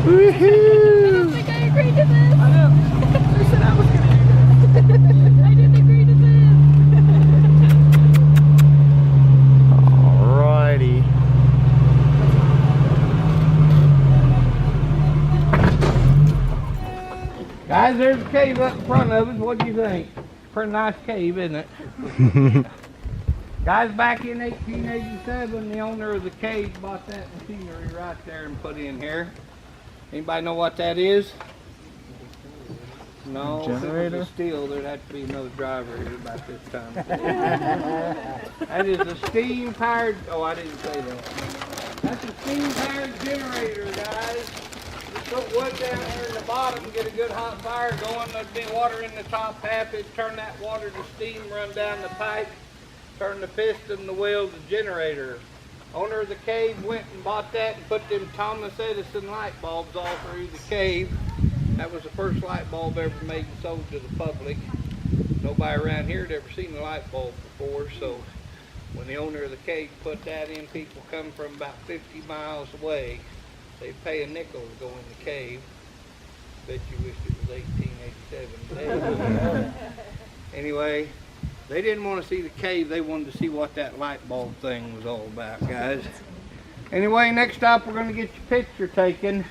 Woohoo! I don't think I agreed to this. I know. Who said I was going to do this? I didn't agree to Alrighty. Guys, there's a cave up in front of us. What do you think? Pretty nice cave, isn't it? Guys, back in 1887, the owner of the cave bought that machinery right there and put in here. Anybody know what that is? No, Generator? if it was a steel, there'd have to be another driver here about this time. That is a steam-powered, oh, I didn't say that. That's a steam-powered generator, guys. You put wood down here in the bottom, get a good hot fire going, there'd be water in the top half, it'd turn that water to steam, run down the pipe, turn the piston, the wheel, the generator. Owner of the cave went and bought that and put them Thomas Edison light bulbs all through the cave. That was the first light bulb ever made and sold to the public. Nobody around here had ever seen a light bulb before, so when the owner of the cave put that in, people come from about 50 miles away. They'd pay a nickel to go in the cave. Bet you wished it was 1887 today. Anyway, they didn't want to see the cave, they wanted to see what that light bulb thing was all about, guys. Anyway, next stop we're going to get your picture taken.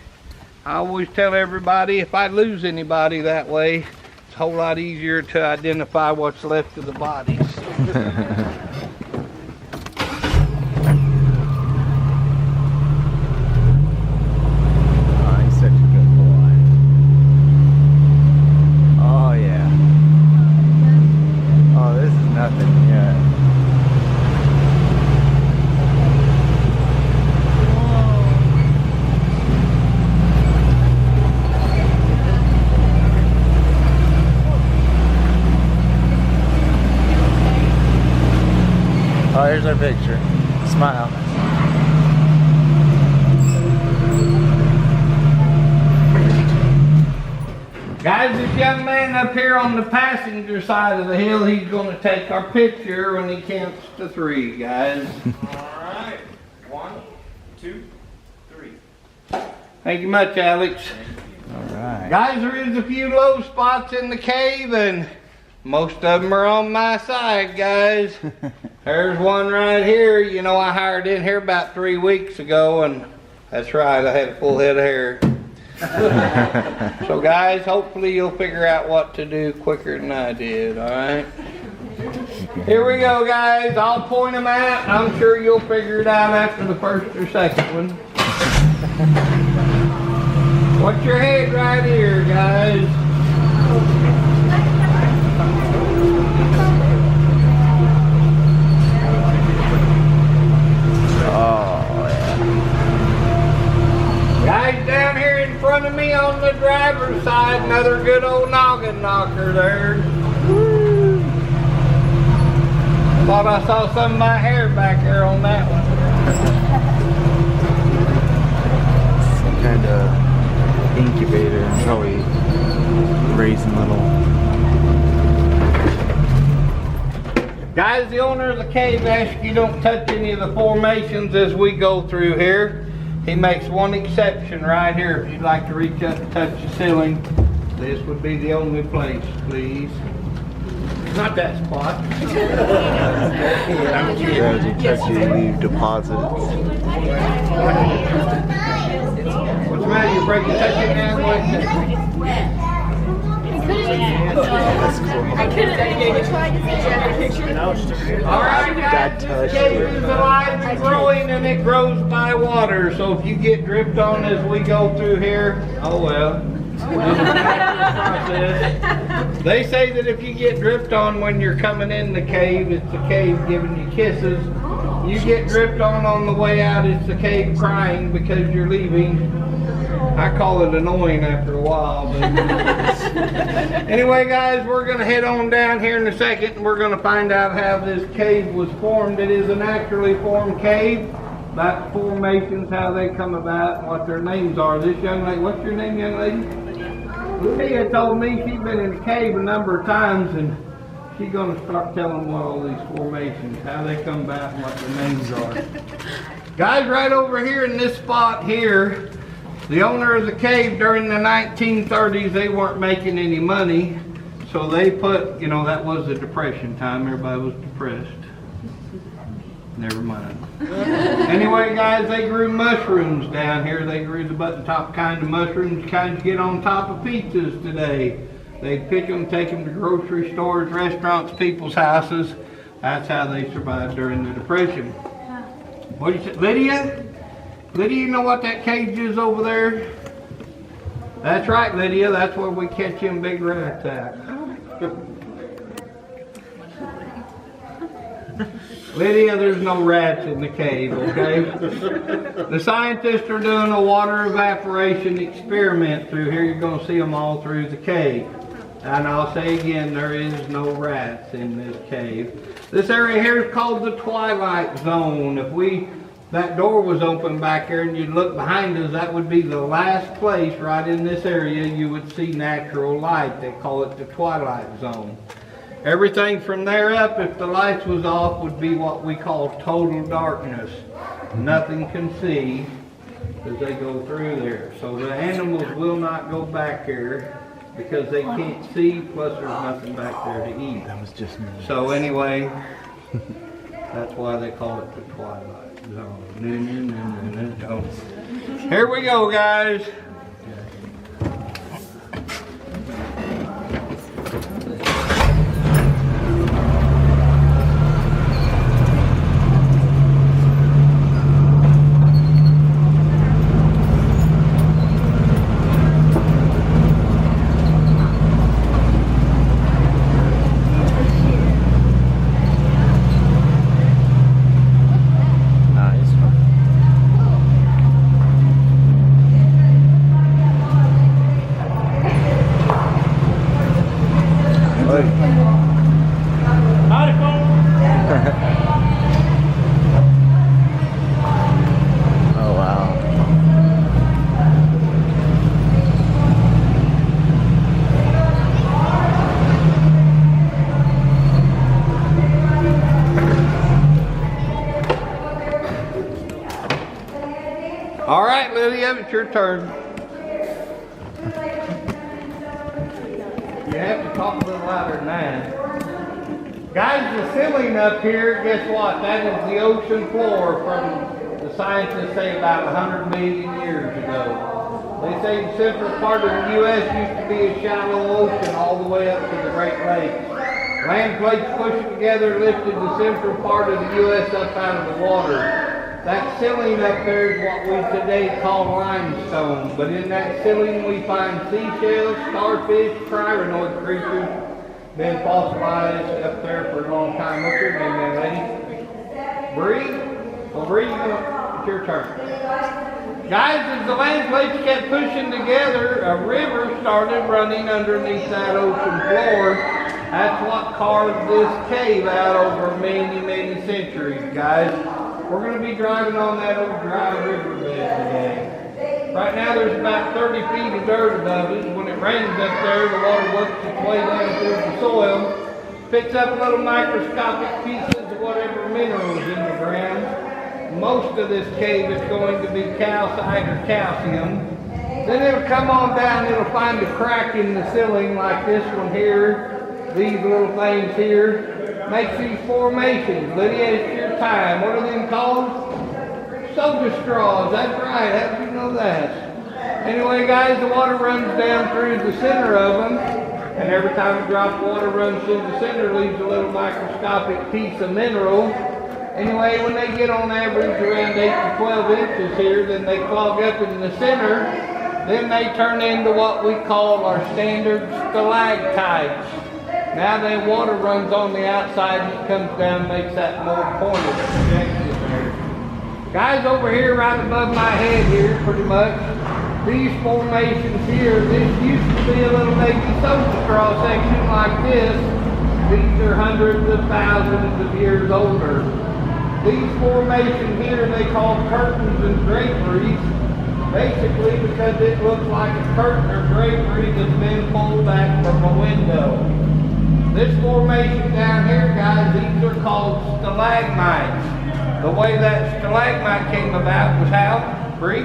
I always tell everybody if I lose anybody that way, it's a whole lot easier to identify what's left of the bodies. He's such a good boy. Oh yeah. Oh, this is nothing yet. Oh, here's our picture. Smile. Guys, this young man up here on the passenger side of the hill, he's going to take our picture when he counts to 3, guys. Alright. 1, 2, 3. Thank you much, Alex. Alright. Guys, there is a few low spots in the cave, and most of them are on my side, guys. There's one right here. You know, I hired in here about 3 weeks ago, and that's right, I had a full head of hair. So guys, hopefully you'll figure out what to do quicker than I did, alright? Here we go, guys. I'll point them out. I'm sure you'll figure it out after the first or second one. What's your head right here, guys? Oh yeah. Guys, down here in front of me on the driver's side, another good old noggin knocker there. Woo. Thought I saw some of my hair back there on that one. Some kind of incubator, probably raising little. Guys, the owner of the cave asks you don't touch any of the formations as we go through here. He makes one exception right here. If you'd like to reach up and touch the ceiling, this would be the only place, please. Not that spot. As you touch it, you leave deposits. What's the matter? You break the touching hand like that? That's cool. I couldn't try to see a picture. Alright guys, this cave is alive and growing, and it grows by water. So if you get dripped on as we go through here, oh well. They say that if you get dripped on when you're coming in the cave, it's the cave giving you kisses. You get dripped on the way out, it's the cave crying because you're leaving. I call it annoying after a while. But anyway, guys, we're going to head on down here in a second, and we're going to find out how this cave was formed. It is a naturally formed cave. About the formations, how they come about, and what their names are. This young lady, what's your name, young lady? Lucia told me she's been in the cave a number of times, and she's going to start telling what all these formations, how they come about, and what their names are. Guys, right over here in this spot here, The owner of the cave during the 1930s, they weren't making any money, so they put, you know, that was the Depression time, everybody was depressed. Never mind. Anyway, guys, they grew mushrooms down here. They grew the button top kind of mushrooms, kind you get on top of pizzas today. They'd pick them, take them to grocery stores, restaurants, people's houses. That's how they survived during the Depression. What do you say, Lydia? Lydia, you know what that cage is over there? That's right, Lydia. That's where we catch them big rats at. Lydia, there's no rats in the cave, okay? The scientists are doing a water evaporation experiment through here. You're going to see them all through the cave. And I'll say again, there is no rats in this cave. This area here is called the Twilight Zone. If that door was open back here and you'd look behind us, that would be the last place right in this area you would see natural light. They call it the Twilight Zone. Everything from there up, if the lights was off, would be what we call total darkness. Nothing can see as they go through there. So the animals will not go back here because they can't see, plus there's nothing back there to eat. That was just me. So anyway, that's why they call it the Twilight Zone. Here we go, guys. Oh wow. All right, Lydia, it's your turn. You have to talk a little louder than that. Guys, the ceiling up here, guess what? That is the ocean floor from, the scientists say, about 100 million years ago. They say the central part of the U.S. used to be a shallow ocean all the way up to the Great Lakes. Land plates pushed together lifted the central part of the U.S. up out of the water. That ceiling up there is what we today call limestone, but in that ceiling we find seashells, starfish, crinoid creatures, been fossilized up there for a long time. What's your name, man, lady? Bree? Well, Bree, it's your turn. Guys, as the land plates kept pushing together, a river started running underneath that ocean floor. That's what carved this cave out over many, many centuries, guys. We're going to be driving on that old dry riverbed today. Right now there's about 30 feet of dirt above it. When it rains up there, the water works its way down through the soil, picks up little microscopic pieces of whatever minerals in the ground. Most of this cave is going to be calcite or calcium. Then it'll come on down, it'll find a crack in the ceiling like this one here. These little things here. Makes these formations. Lydia, it's your time. What are them called? Soda straws. That's right. How did you know that? Anyway, guys, the water runs down through the center of them, and every time a drop of water runs through the center, leaves a little microscopic piece of mineral. Anyway, when they get on average around 8 to 12 inches here, then they clog up in the center. Then they turn into what we call our standard stalactites. Now the water runs on the outside and it comes down and makes that more pointed projection there. Guys, over here right above my head here, pretty much, these formations here, this used to be a little baby soda straw section like this. These are hundreds of thousands of years older. These formations here they call curtains and draperies, basically because it looks like a curtain or drapery that's been pulled back from a window. This formation down here, guys, these are called stalagmites. The way that stalagmite came about was how? Bree?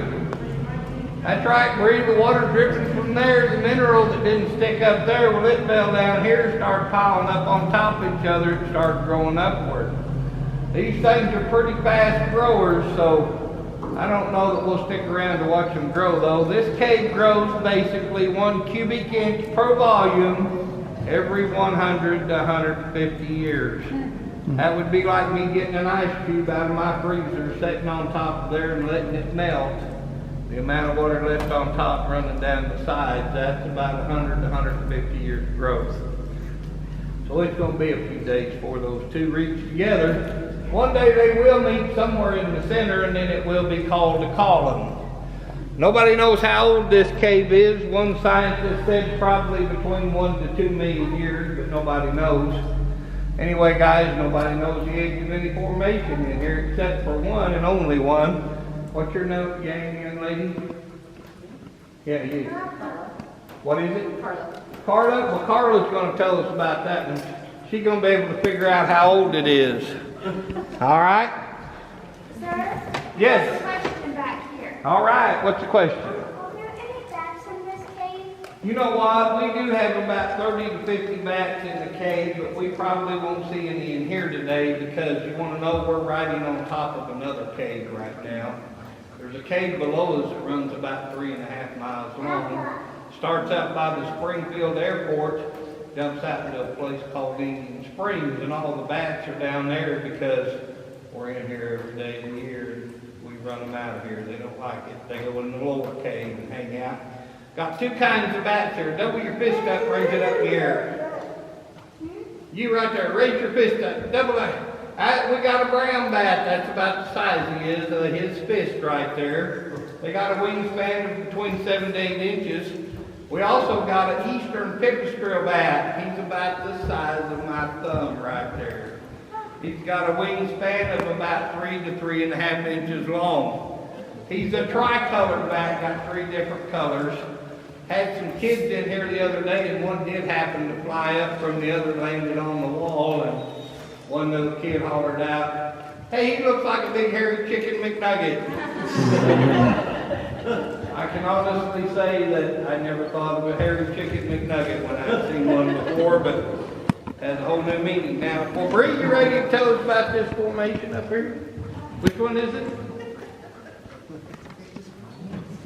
That's right, Bree, the water dripping from there, the mineral that didn't stick up there, well, it fell down here, started piling up on top of each other, it started growing upward. These things are pretty fast growers, so I don't know that we'll stick around to watch them grow, though. This cave grows basically 1 cubic inch per volume every 100 to 150 years. That would be like me getting an ice cube out of my freezer, sitting on top of there and letting it melt. The amount of water left on top running down the sides, that's about 100 to 150 years growth. So it's going to be a few days before those two reach together. One day they will meet somewhere in the center, and then it will be called a column. Nobody knows how old this cave is. One scientist said probably between 1 to 2 million years, but nobody knows. Anyway, guys, nobody knows the age of any formation in here except for one and only one. What's your name, young lady? Yeah, you. What is it? Carla. Carla? Well, Carla's going to tell us about that, and she's going to be able to figure out how old it is. All right? Sir? Yes. There's a question back here. All right. What's the question? Are there any bats in this cave? You know what? We do have about 30 to 50 bats in the cave, but we probably won't see any in here today because you want to know we're riding on top of another cave right now. There's a cave below us that runs about 3.5 miles long. Starts out by the Springfield Airport, jumps out into a place called Indian Springs, and all the bats are down there because we're in here every day of the year and we run them out of here. They don't like it. They go in the lower cave and hang out. Got 2 kinds of bats here. Double your fist up, raise it up in the air. You right there, raise your fist up, double it. We got a brown bat, that's about the size he is, his fist right there. They got a wingspan of between 7 to 8 inches. We also got an eastern pipistrelle bat. He's about the size of my thumb right there. He's got a wingspan of about 3 to 3.5 inches long. He's a tricolored bat, got 3 different colors. Had some kids in here the other day, and one did happen to fly up from the other, landed on the wall, and one little kid hollered out, "Hey, he looks like a big hairy chicken McNugget." I can honestly say that I never thought of a hairy chicken McNugget when I'd seen one before, but it has a whole new meaning now. Well, Bree, you ready to tell us about this formation up here? Which one is it?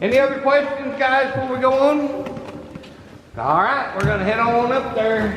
Any other questions, guys, before we go on? All right, we're going to head on up there.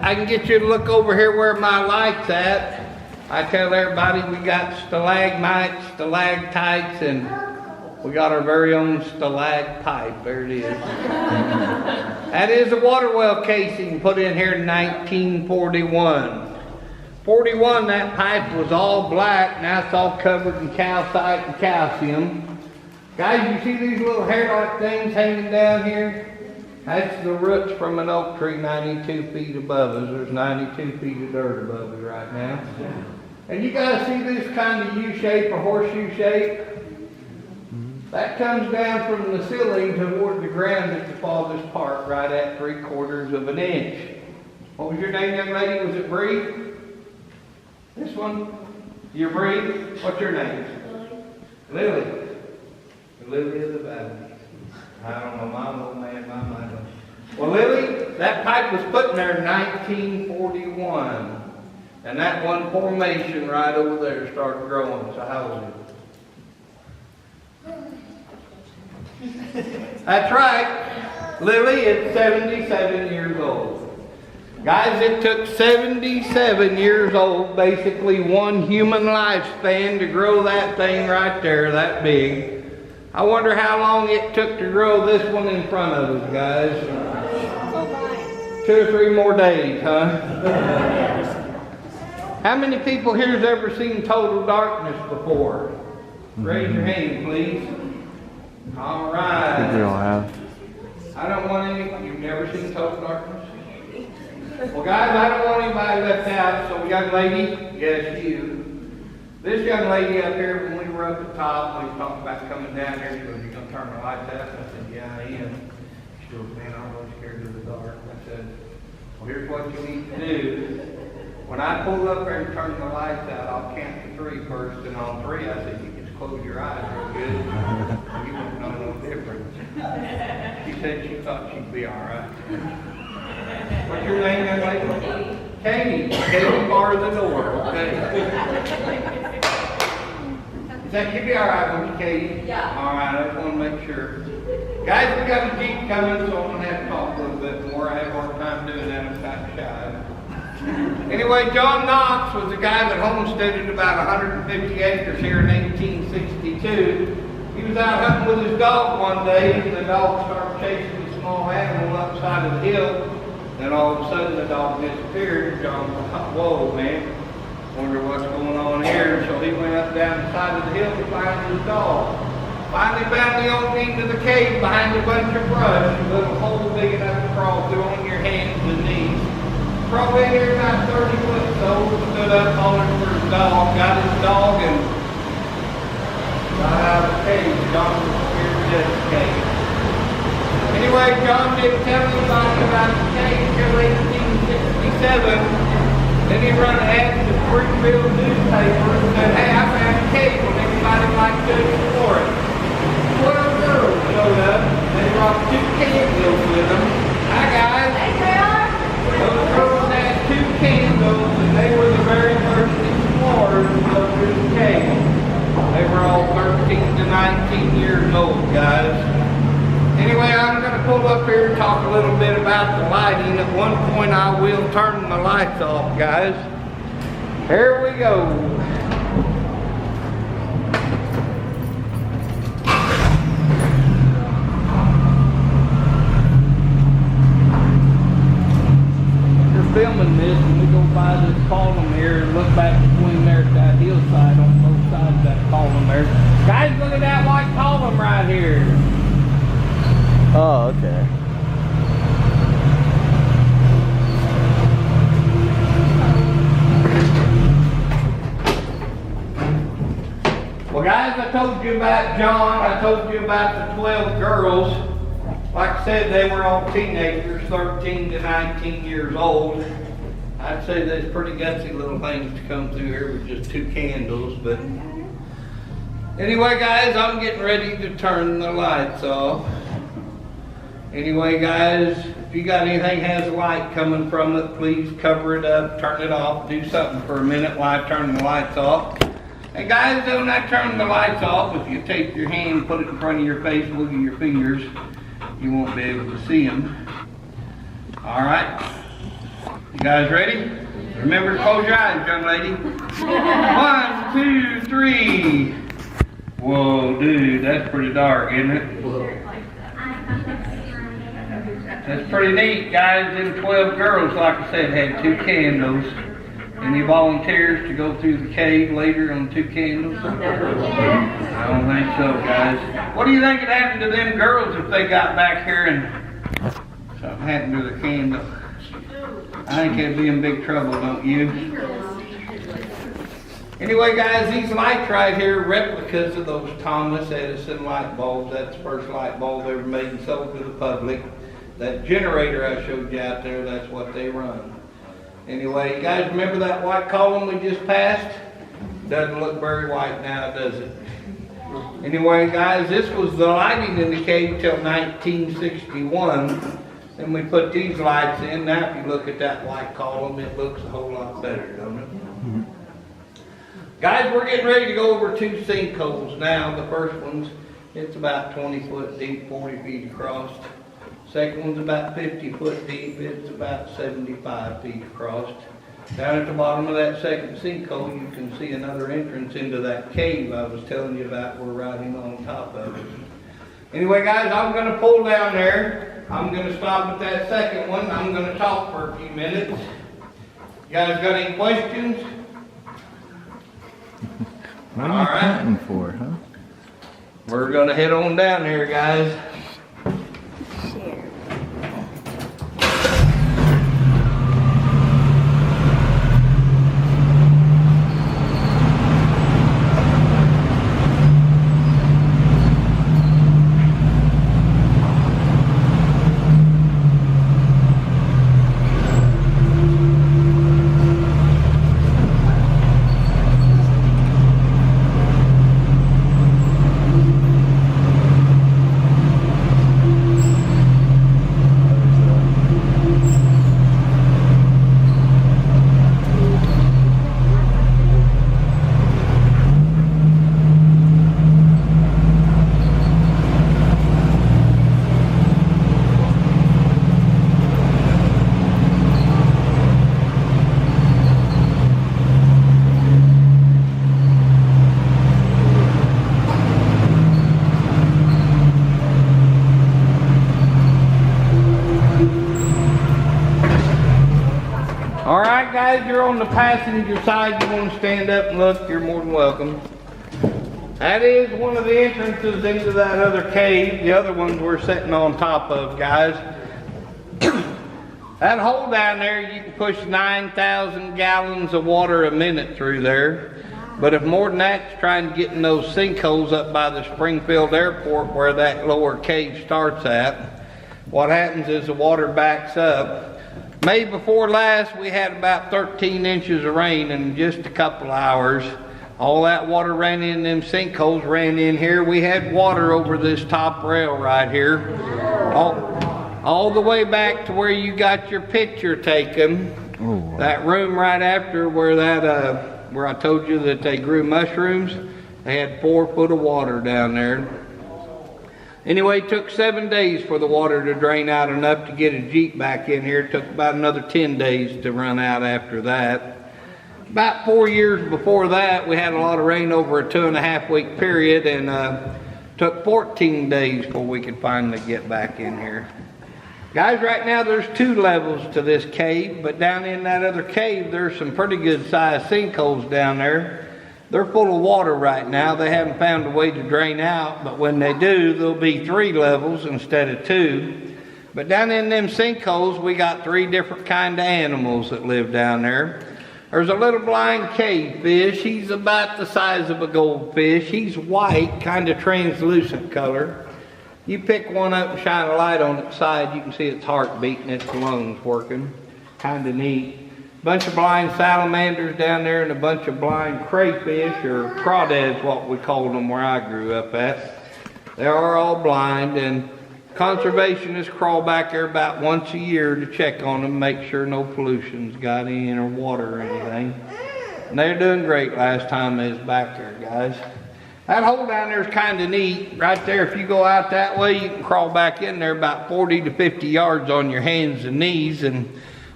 I can get you to look over here where my light's at. I tell everybody we got stalagmites, stalactites, and we got our very own stalagpipe. There it is. That is a water well casing put in here in 1941. 41, that pipe was all black. Now it's all covered in calcite and calcium. Guys, you see these little hair-like things hanging down here? That's the roots from an oak tree 92 feet above us. There's 92 feet of dirt above us right now. And you guys see this kind of U-shape or horseshoe shape? That comes down from the ceiling toward the ground at the farthest part, right at 3/4 of an inch. What was your name, young lady? Was it Bree? This one? You're Bree? What's your name? Lily. Lily of the Valley. I don't know, my old man, my mind. Well, Lily, that pipe was put in there in 1941. And that one formation right over there started growing. So how old is it? That's right. Lily is 77 years old. Guys, it took 77 years old, basically one human lifespan, to grow that thing right there, that big. I wonder how long it took to grow this one in front of us, guys. 2 or 3 more days, huh? How many people here has ever seen total darkness before? Raise your hand, please. All I think we all right. have. I don't want any. You've never seen total darkness? Well, guys, I don't want anybody left out. So, young lady, yes, you. This young lady up here, when we were up at the top, we talked about coming down here. She goes, "You gonna turn the lights out?" I said, "Yeah, I am." She goes, "Man, I'm really scared of the dark." I said, "Well, here's what you need to do. When I pull up there and turn the lights out, I'll count to 3 first, and on 3, I said, you just close your eyes real good. You won't know no difference." She said she thought she'd be all right. What's your name, young lady? Katie. Katie bar the door, okay? Is that you'll be all right with you, Katie? Yeah. All right, I just want to make sure. Guys, we got a Jeep coming, so I'm going to have to talk a little bit more. I have a hard time doing that. I'm kind of shy. Anyway, John Knox was a guy that homesteaded about 150 acres here in 1862. He was out hunting with his dog one day, and the dog started chasing a small animal up the side of the hill. Then all of a sudden, the dog disappeared. John thought, "Whoa, man, wonder what's going on here." So he went up down the side of the hill to find his dog. Finally found the opening to the cave behind a bunch of brush, a little hole big enough to crawl through on your hands and knees. Crawled in here about 30 foot so, stood up calling for his dog, got his dog, and got out of the cave. John was scared to death of the cave. Anyway, John didn't tell anybody about the cave until 1867. Then he run ahead to the Springfield newspaper and said, "Hey, I found a cave. Would anybody like to explore it?" 12 girls showed up. They brought 2 candles with them. Hi, guys. Hey, Taylor. Those girls had 2 candles, and they were the very first explorers to go through the cave. They were all 13 to 19 years old, guys. Anyway, I'm going to pull up here and talk a little bit about the lighting. At one point, I will turn the lights off, guys. Here we go. Filming this, and we go by this column here and look back between there at that hillside on both sides of that column there. Guys, look at that white column right here. Oh, okay. Well, guys, I told you about John. I told you about the 12 girls. Like I said, they were all teenagers, 13 to 19 years old. I'd say there's pretty gutsy little things to come through here with just 2 candles. But anyway, guys, I'm getting ready to turn the lights off. Anyway, guys, if you got anything has a light coming from it, please cover it up, turn it off, do something for a minute while I turn the lights off. And guys, when I turn the lights off, if you take your hand, put it in front of your face, look at your fingers, you won't be able to see them. All right. You guys ready? Remember to close your eyes, young lady. 1, 2, 3. Whoa, dude, that's pretty dark, isn't it? That's pretty neat, guys. Them 12 girls, like I said, had 2 candles. Any volunteers to go through the cave later on 2 candles? I don't think so, guys. What do you think would happen to them girls if they got back here and something happened to the candle? I think they'd be in big trouble, don't you? Anyway, guys, these lights right here are replicas of those Thomas Edison light bulbs. That's the first light bulb ever made and sold to the public. That generator I showed you out there, that's what they run. Anyway, you guys remember that white column we just passed? Doesn't look very white now, does it? Anyway, guys, this was the lighting in the cave till 1961. Then we put these lights in. Now, if you look at that white column, it looks a whole lot better, don't it? Guys, we're getting ready to go over 2 sinkholes now. The first one's, it's about 20 foot deep, 40 feet across. Second one's about 50 foot deep. It's about 75 feet across. Down at the bottom of that second sinkhole, you can see another entrance into that cave I was telling you about. We're riding on top of it. Anyway, guys, I'm going to pull down there. I'm going to stop at that second one. I'm going to talk for a few minutes. You guys got any questions? What are you planting for, huh? We're going to head on down here, guys. All right, guys, you're on the passenger side. You want to stand up and look, you're more than welcome. That is one of the entrances into that other cave. The other ones we're sitting on top of, guys. That hole down there, you can push 9,000 gallons of water a minute through there. But if more than that's trying to get in those sinkholes up by the Springfield Airport where that lower cave starts at, what happens is the water backs up. May before last, we had about 13 inches of rain in just a couple hours. All that water ran in them sinkholes, ran in here. We had water over this top rail right here. All the way back to where you got your picture taken. Oh. That room right after where that, where I told you that they grew mushrooms, they had 4 foot of water down there. Anyway, it took 7 days for the water to drain out enough to get a Jeep back in here. It took about another 10 days to run out after that. About 4 years before that, we had a lot of rain over a 2.5 week period, and took 14 days before we could finally get back in here. Guys, right now there's 2 levels to this cave, but down in that other cave, there's some pretty good sized sinkholes down there. They're full of water right now. They haven't found a way to drain out, but when they do, there'll be 3 levels instead of 2. But down in them sinkholes, we got 3 different kind of animals that live down there. There's a little blind cave fish. He's about the size of a goldfish. He's white, kind of translucent color. You pick one up and shine a light on its side, you can see its heart beating, its lungs working. Kind of neat. Bunch of blind salamanders down there and a bunch of blind crayfish, or crawdads, what we called them where I grew up at. They are all blind, and conservationists crawl back there about once a year to check on them, make sure no pollution's got in or water or anything. And they're doing great last time they was back there, guys. That hole down there is kind of neat. Right there, if you go out that way, you can crawl back in there about 40 to 50 yards on your hands and knees, and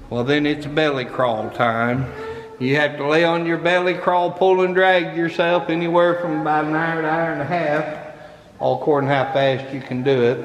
well, then it's belly crawl time. You have to lay on your belly, crawl, pull, and drag yourself anywhere from about an hour to an hour and a half, all according to how fast you can do it.